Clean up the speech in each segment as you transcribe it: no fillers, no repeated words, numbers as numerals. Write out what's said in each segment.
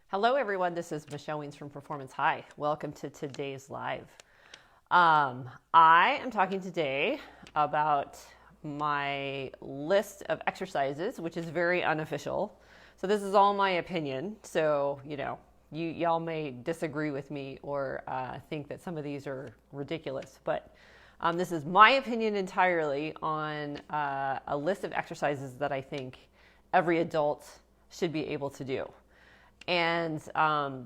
Hello, everyone. This is Michelle Weens from Performance High. Welcome to today's live. I am talking today about my list of exercises, which is very unofficial. So this is all my opinion. So, y'all may disagree with me or think that some of these are ridiculous, but this is my opinion entirely on a list of exercises that I think every adult should be able to do. And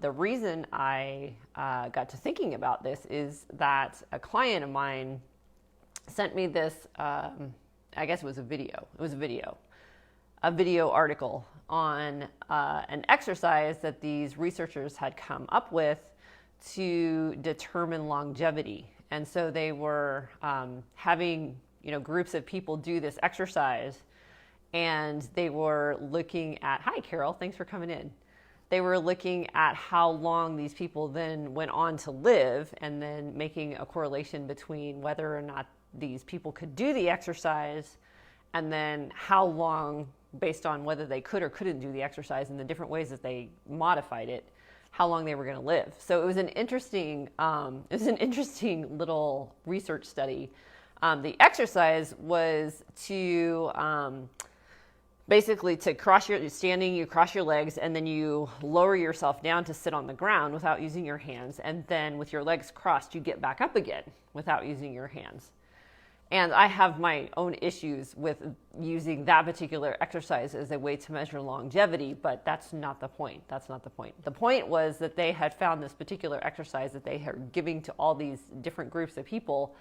the reason I got to thinking about this is that a client of mine sent me this, I guess it was a video. It was a video article on an exercise that these researchers had come up with to determine longevity. And so they were having, groups of people do this exercise, and they were looking at, hi, Carol, thanks for coming in. They were looking at how long these people then went on to live and then making a correlation between whether or not these people could do the exercise and then how long, based on whether they could or couldn't do the exercise and the different ways that they modified it, how long they were going to live. So it was an interesting little research study. The exercise was to basically to cross your standing, you cross your legs and then you lower yourself down to sit on the ground without using your hands. And then with your legs crossed, you get back up again without using your hands. And I have my own issues with using that particular exercise as a way to measure longevity, but that's not the point. The point was that they had found this particular exercise that they are giving to all these different groups of people,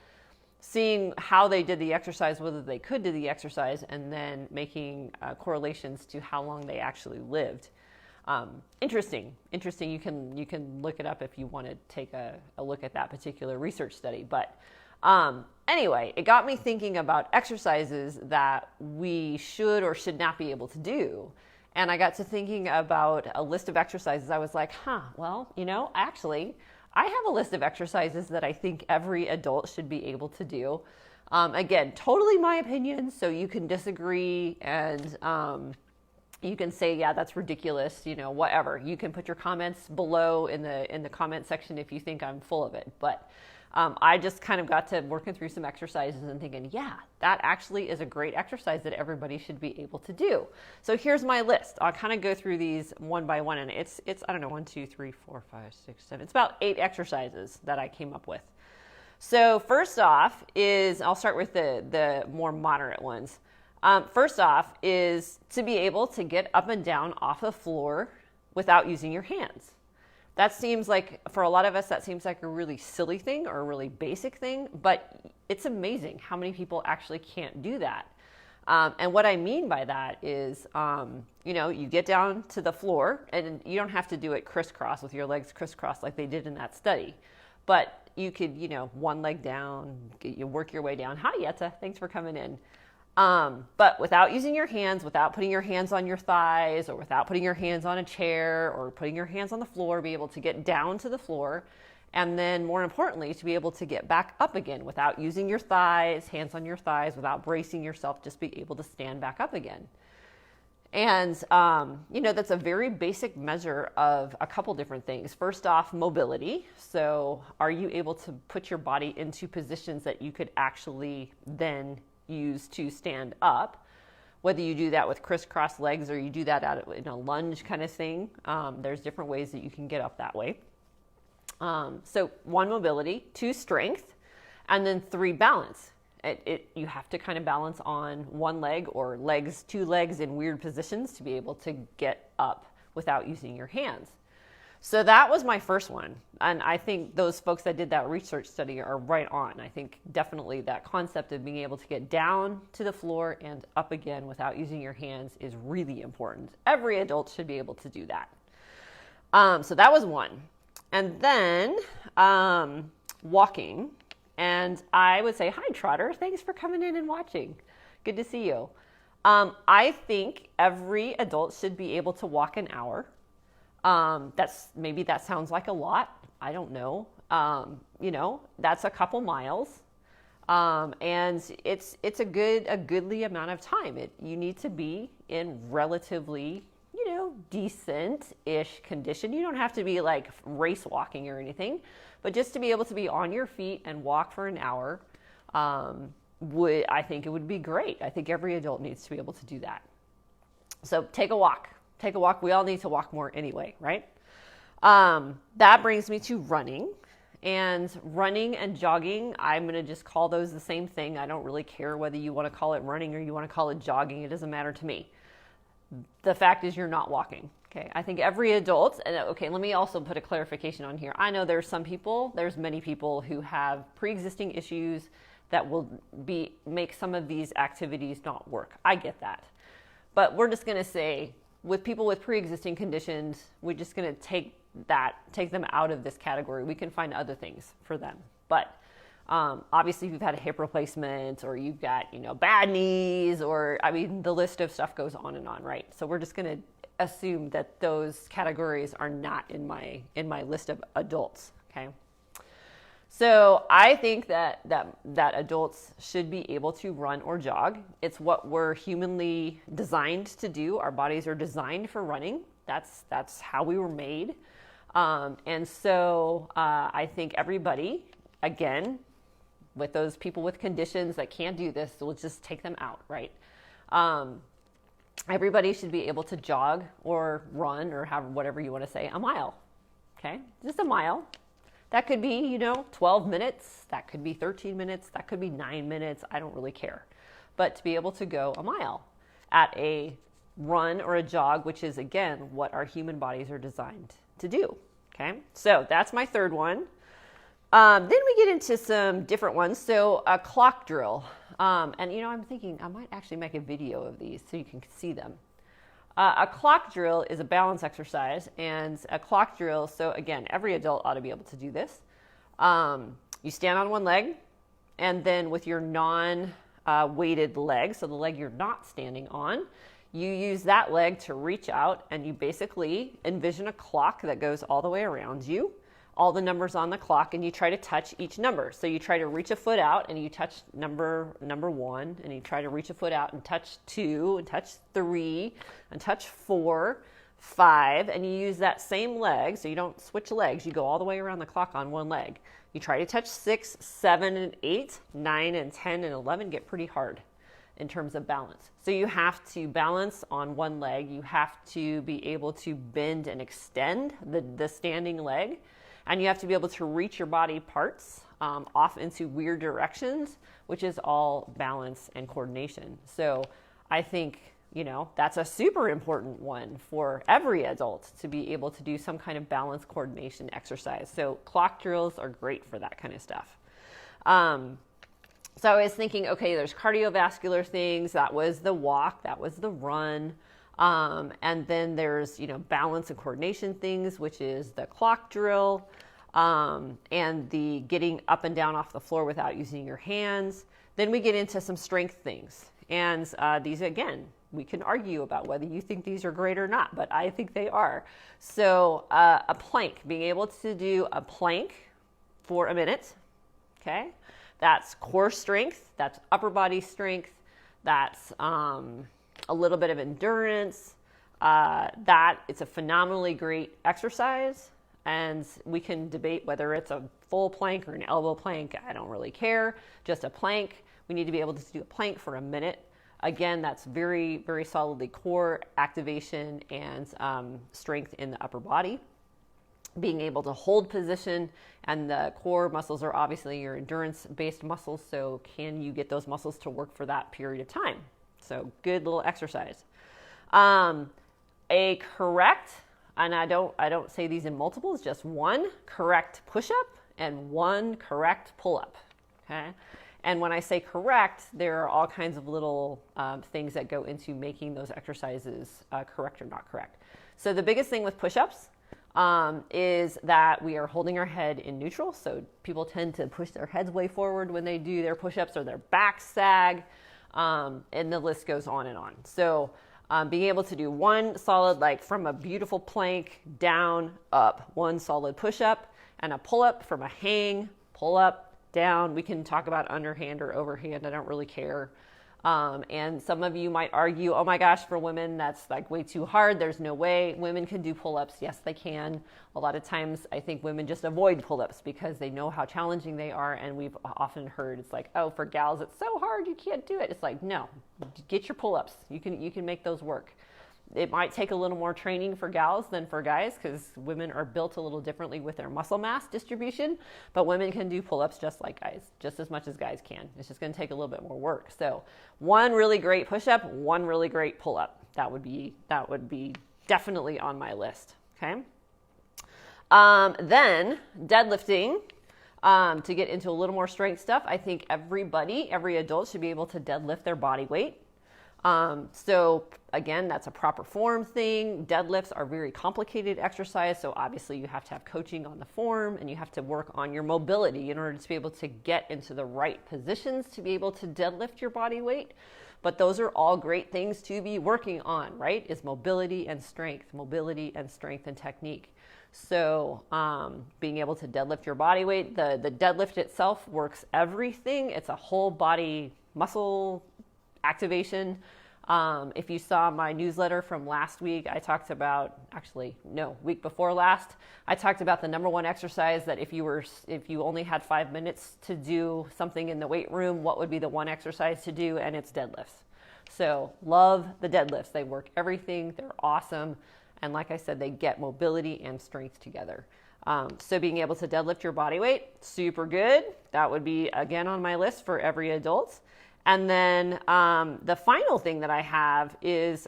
seeing how they did the exercise, whether they could do the exercise, and then making correlations to how long they actually lived. Interesting. You can look it up if you want to take a look at that particular research study. But anyway, it got me thinking about exercises that we should or should not be able to do. And I got to thinking about a list of exercises. I was like, actually, I have a list of exercises that I think every adult should be able to do. Again, totally my opinion, so you can disagree and you can say, yeah, that's ridiculous, whatever. You can put your comments below in the comment section if you think I'm full of it. But I just kind of got to working through some exercises and thinking, yeah, that actually is a great exercise that everybody should be able to do. So here's my list. I'll kind of go through these one by one, and it's I don't know, 1, 2, 3, 4, 5, 6, 7. It's about 8 exercises that I came up with. So first off is, I'll start with the more moderate ones. First off is to be able to get up and down off the floor without using your hands. That seems like, for a lot of us, that seems like a really silly thing or a really basic thing, but it's amazing how many people actually can't do that. And what I mean by that is, you get down to the floor, and you don't have to do it crisscross with your legs crisscross like they did in that study, but you could, one leg down, you work your way down. Hi, Yetta, thanks for coming in. But without using your hands, without putting your hands on your thighs, or without putting your hands on a chair, or putting your hands on the floor, be able to get down to the floor. And then more importantly, to be able to get back up again without using your thighs, hands on your thighs, without bracing yourself, just be able to stand back up again. And, that's a very basic measure of a couple different things. First off, mobility. So are you able to put your body into positions that you could actually then use to stand up, whether you do that with crisscross legs or you do that in a lunge kind of thing. There's different ways that you can get up that way. So 1, mobility, 2, strength, and then 3, balance. You have to kind of balance on one leg or 2 legs in weird positions to be able to get up without using your hands. So that was my first one. And I think those folks that did that research study are right on. I think definitely that concept of being able to get down to the floor and up again without using your hands is really important. Every adult should be able to do that. So that was one. And then walking. And I would say, hi, Trotter. Thanks for coming in and watching. Good to see you. I think every adult should be able to walk an hour. Maybe that sounds like a lot. I don't know. That's a couple miles. And it's a goodly amount of time. You need to be in relatively, decent-ish condition. You don't have to be like race walking or anything, but just to be able to be on your feet and walk for an hour, I think it would be great. I think every adult needs to be able to do that. So take a walk. Take a walk. We all need to walk more anyway, right? That brings me to running. And running and jogging, I'm going to just call those the same thing. I don't really care whether you want to call it running or you want to call it jogging. It doesn't matter to me. The fact is you're not walking. Okay. I think every adult, and okay, let me also put a clarification on here. I know there's many people who have pre-existing issues that will make some of these activities not work. I get that. But we're just going to say with people with pre-existing conditions, we're just going to take them out of this category. We can find other things for them. But obviously if you've had a hip replacement or you've got, bad knees, or the list of stuff goes on and on, right? So we're just going to assume that those categories are not in my list of adults, okay? So I think that adults should be able to run or jog. It's what we're humanly designed to do. Our bodies are designed for running. That's how we were made. And so I think everybody, again, with those people with conditions that can't do this, we'll just take them out, right? Everybody should be able to jog or run or have whatever you want to say, a mile, okay? Just a mile. That could be, 12 minutes. That could be 13 minutes. That could be 9 minutes. I don't really care. But to be able to go a mile at a run or a jog, which is, again, what our human bodies are designed to do. Okay, so that's my third one. Then we get into some different ones. So a clock drill. And, I'm thinking I might actually make a video of these so you can see them. A clock drill is a balance exercise, and a clock drill, so again, every adult ought to be able to do this. You stand on one leg, and then with your non-weighted leg, so the leg you're not standing on, you use that leg to reach out, and you basically envision a clock that goes all the way around you, all the numbers on the clock, and you try to touch each number. So you try to reach a foot out and you touch number 1, and you try to reach a foot out and touch 2 and touch 3 and touch 4, 5, and you use that same leg. So you don't switch legs. You go all the way around the clock on one leg. You try to touch 6, 7, and 8, 9, and 10, and 11 get pretty hard in terms of balance. So you have to balance on one leg. You have to be able to bend and extend the standing leg. And you have to be able to reach your body parts off into weird directions, which is all balance and coordination. So I think, that's a super important one for every adult to be able to do some kind of balance coordination exercise. So clock drills are great for that kind of stuff. So I was thinking, okay, there's cardiovascular things. That was the walk. That was the run. And then there's, balance and coordination things, which is the clock drill, and the getting up and down off the floor without using your hands. Then we get into some strength things. And these, again, we can argue about whether you think these are great or not, but I think they are. So a plank, being able to do a plank for a minute, okay? That's core strength, that's upper body strength, that's a little bit of endurance. It's a phenomenally great exercise, and we can debate whether it's a full plank or an elbow plank. I don't really care. Just a plank. We need to be able to do a plank for a minute. Again, that's very, very solidly core activation and strength in the upper body. Being able to hold position, and the core muscles are obviously your endurance-based muscles, so can you get those muscles to work for that period of time? So good little exercise. A correct, and I don't say these in multiples, just one correct push-up and one correct pull-up, okay? And when I say correct, there are all kinds of little things that go into making those exercises correct or not correct. So the biggest thing with push-ups is that we are holding our head in neutral. So people tend to push their heads way forward when they do their push-ups, or their backs sag, and the list goes on and on. So being able to do one solid, like from a beautiful plank down, up, one solid push-up, and a pull-up from a hang, pull up, down. We can talk about underhand or overhand. I don't really care. And some of you might argue, oh my gosh, for women, that's like way too hard. There's no way women can do pull-ups. Yes, they can. A lot of times I think women just avoid pull-ups because they know how challenging they are. And we've often heard it's like, oh, for gals, it's so hard, you can't do it. It's like, no, get your pull-ups. You can make those work. It might take a little more training for gals than for guys because women are built a little differently with their muscle mass distribution, but women can do pull-ups just like guys, just as much as guys can. It's just going to take a little bit more work. So one really great push-up, one really great pull-up. That would be definitely on my list. Okay. Then deadlifting. To get into a little more strength stuff, I think every adult should be able to deadlift their body weight. So again, that's a proper form thing. Deadlifts are very complicated exercise. So obviously you have to have coaching on the form and you have to work on your mobility in order to be able to get into the right positions to be able to deadlift your body weight. But those are all great things to be working on, right? Is mobility and strength and technique. So being able to deadlift your body weight, the deadlift itself works everything. It's a whole body muscle activation. If you saw my newsletter from last week, I talked about, week before last, I talked about the number one exercise that if you only had 5 minutes to do something in the weight room, what would be the one exercise to do? And it's deadlifts. So love the deadlifts. They work everything. They're awesome. And like I said, they get mobility and strength together. So being able to deadlift your body weight, super good. That would be, again, on my list for every adult. And then the final thing that I have is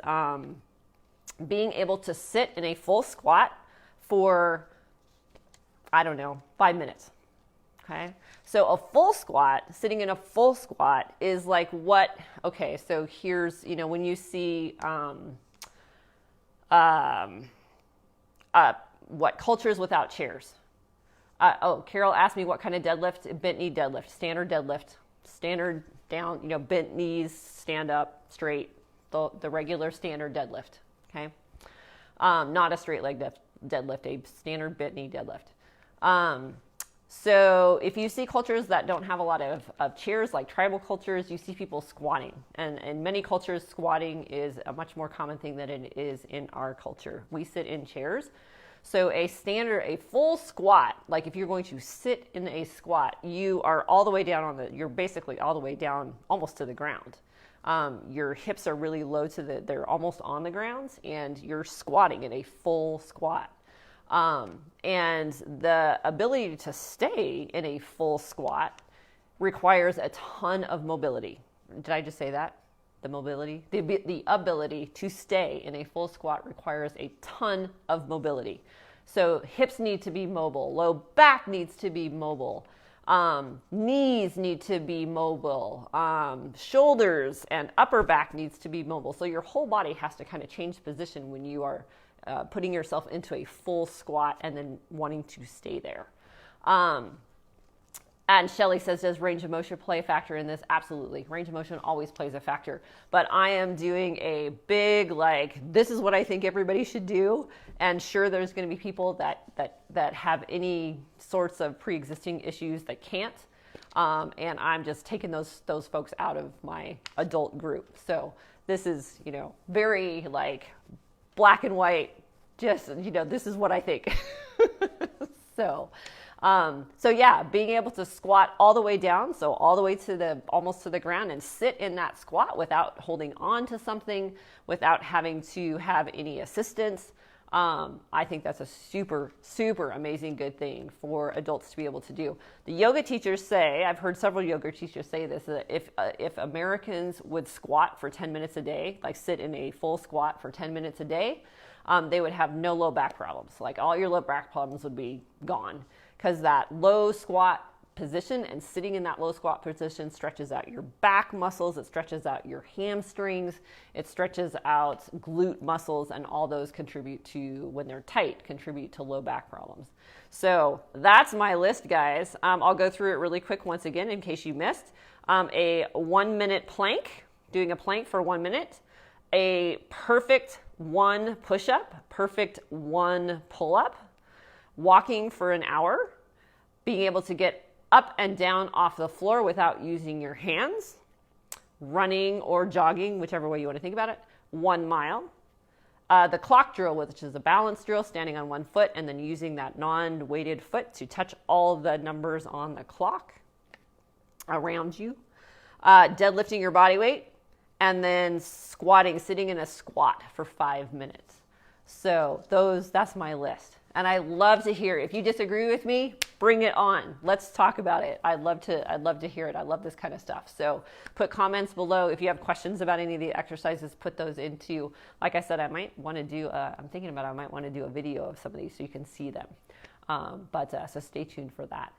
being able to sit in a full squat for, 5 minutes. Okay. So a full squat, sitting in a full squat is like so here's, when you see cultures without chairs. Carol asked me what kind of deadlift, bent knee deadlift, standard down, bent knees, stand up, straight, the regular standard deadlift, okay? Not a straight leg deadlift, a standard bent knee deadlift. So if you see cultures that don't have a lot of chairs, like tribal cultures, you see people squatting. And in many cultures, squatting is a much more common thing than it is in our culture. We sit in chairs. So a full squat, like if you're going to sit in a squat, you are all the way down you're basically all the way down almost to the ground. Your hips are really low they're almost on the ground, and you're squatting in a full squat. And the ability to stay in a full squat requires a ton of mobility. Did I just say that? The mobility? The ability to stay in a full squat requires a ton of mobility. So hips need to be mobile, low back needs to be mobile, knees need to be mobile, shoulders and upper back needs to be mobile. So your whole body has to kind of change position when you are putting yourself into a full squat and then wanting to stay there. And Shelly says, does range of motion play a factor in this? Absolutely. Range of motion always plays a factor. But I am doing a big, this is what I think everybody should do. And sure, there's going to be people that have any sorts of pre-existing issues that can't. And I'm just taking those folks out of my adult group. So this is, very black and white, just, this is what I think. So yeah, being able to squat all the way down, so all the way almost to the ground, and sit in that squat without holding on to something, without having to have any assistance. I think that's a super, super amazing good thing for adults to be able to do. The yoga teachers say, I've heard several yoga teachers say this, that if Americans would squat for 10 minutes a day, sit in a full squat for 10 minutes a day, they would have no low back problems. All your low back problems would be gone, because that low squat position and sitting in that low squat position stretches out your back muscles, it stretches out your hamstrings, it stretches out glute muscles, and all those contribute to, when they're tight, contribute to low back problems. So that's my list, guys. I'll go through it really quick once again in case you missed. A 1 minute plank, doing a plank for 1 minute, a perfect 1 push-up, perfect 1 pull-up, walking for an hour, being able to get up and down off the floor without using your hands, running or jogging, whichever way you want to think about it, 1 mile. The clock drill, which is a balance drill, standing on 1 foot and then using that non-weighted foot to touch all the numbers on the clock around you. Deadlifting your body weight, and then squatting, sitting in a squat for 5 minutes. So that's my list. And I love to hear, if you disagree with me, bring it on. Let's talk about it. I'd love to hear it. I love this kind of stuff. So put comments below. If you have questions about any of the exercises, put those into, like I said, I might want to do, I'm thinking about, I might want to do a video of some of these so you can see them. So stay tuned for that.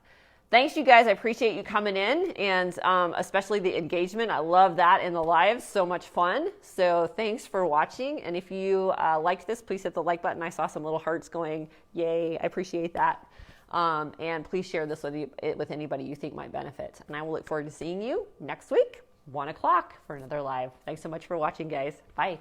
Thanks, you guys. I appreciate you coming in, and especially the engagement. I love that in the lives. So much fun. So thanks for watching. And if you liked this, please hit the like button. I saw some little hearts going, yay. I appreciate that. And please share this with anybody you think might benefit. And I will look forward to seeing you next week, 1 o'clock, for another live. Thanks so much for watching, guys. Bye.